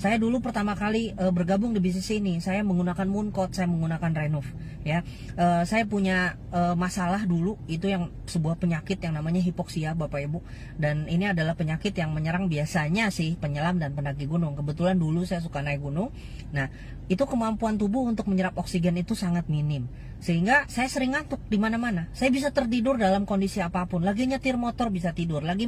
Saya dulu pertama kali bergabung di bisnis ini, saya menggunakan Mooncode, saya menggunakan Renov ya. Saya punya masalah dulu, itu yang sebuah penyakit yang namanya hipoksia Bapak Ibu. Dan ini adalah penyakit yang menyerang biasanya sih penyelam dan pendaki gunung. Kebetulan dulu saya suka naik gunung. Nah, itu kemampuan tubuh untuk menyerap oksigen itu sangat minim. Sehingga saya sering ngantuk di mana-mana. Saya bisa tertidur dalam kondisi apapun. Lagi nyetir motor bisa tidur, lagi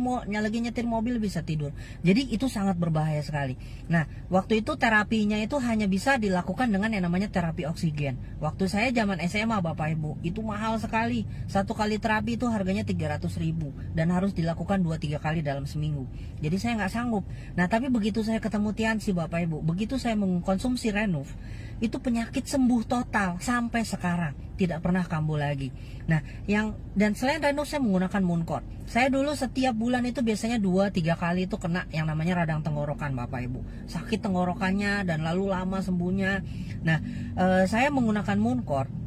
nyetir mobil bisa tidur. Jadi itu sangat berbahaya sekali. Nah, waktu itu terapinya itu hanya bisa dilakukan dengan yang namanya terapi oksigen. Waktu saya zaman SMA Bapak Ibu, itu mahal sekali. Satu kali terapi itu harganya 300.000 dan harus dilakukan 2-3 kali dalam seminggu. Jadi saya nggak sanggup. Nah, tapi begitu saya ketemu Tiansi Bapak Ibu, begitu saya mengkonsumsi Renov, itu penyakit sembuh total sampai sekarang, tidak pernah kambuh lagi. Nah, dan selain Renov saya menggunakan Mooncode. Saya dulu setiap bulan itu biasanya 2-3 kali itu kena yang namanya radang tenggorokan Bapak Ibu. Sakit tenggorokannya dan lalu lama sembuhnya. Nah, saya menggunakan Mooncode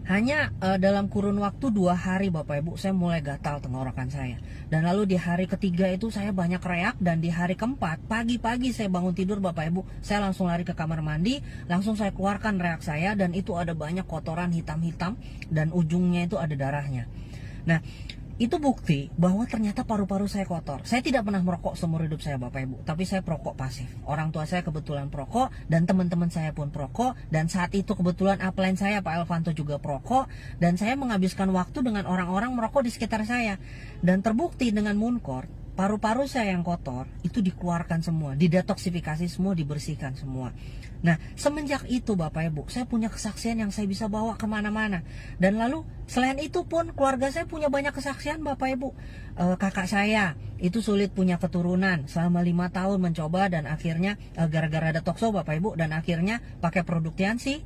hanya dalam kurun waktu 2 hari Bapak Ibu, saya mulai gatal tenggorokan saya. Dan lalu di hari ketiga itu saya banyak reak. Dan di hari keempat, pagi-pagi saya bangun tidur Bapak Ibu, saya langsung lari ke kamar mandi, langsung saya keluarkan reak saya. Dan itu ada banyak kotoran hitam-hitam dan ujungnya itu ada darahnya. Nah, itu bukti bahwa ternyata paru-paru saya kotor. Saya tidak pernah merokok seumur hidup saya Bapak Ibu, tapi saya perokok pasif. Orang tua saya kebetulan perokok dan teman-teman saya pun perokok, dan saat itu kebetulan upline saya Pak Elvanto juga perokok, dan saya menghabiskan waktu dengan orang-orang merokok di sekitar saya. Dan terbukti dengan Mooncode, paru-paru saya yang kotor itu dikeluarkan semua, didetoksifikasi semua, dibersihkan semua. Nah, semenjak itu Bapak Ibu, saya punya kesaksian yang saya bisa bawa kemana-mana. Dan lalu selain itu pun keluarga saya punya banyak kesaksian Bapak Ibu. Kakak saya itu sulit punya keturunan selama 5 tahun mencoba, dan akhirnya gara-gara ada tokso Bapak Ibu, dan akhirnya pakai produk Tiansi.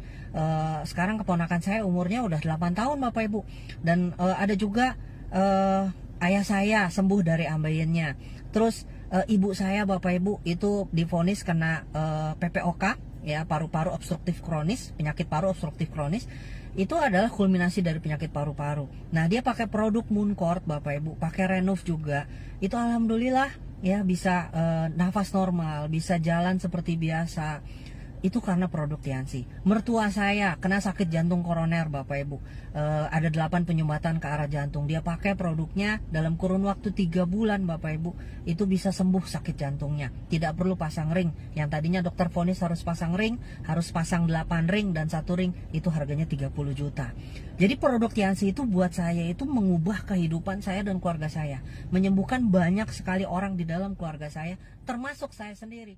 Sekarang keponakan saya umurnya udah 8 tahun Bapak Ibu. Dan ada juga ayah saya sembuh dari ambeien-nya. Terus ibu saya Bapak Ibu itu divonis kena PPOK ya, paru-paru obstruktif kronis, penyakit paru obstruktif kronis. Itu adalah kulminasi dari penyakit paru-paru. Nah, dia pakai produk Mooncode Bapak Ibu, pakai Renov juga. Itu alhamdulillah ya bisa nafas normal, bisa jalan seperti biasa. Itu karena produk Tiansi. Mertua saya kena sakit jantung koroner Bapak Ibu, ada 8 penyumbatan ke arah jantung. Dia pakai produknya dalam kurun waktu 3 bulan Bapak Ibu, itu bisa sembuh sakit jantungnya. Tidak perlu pasang ring. Yang tadinya dokter vonis harus pasang ring, harus pasang 8 ring, dan 1 ring itu harganya 30 juta. Jadi produk Tiansi itu buat saya itu mengubah kehidupan saya dan keluarga saya, menyembuhkan banyak sekali orang di dalam keluarga saya, termasuk saya sendiri.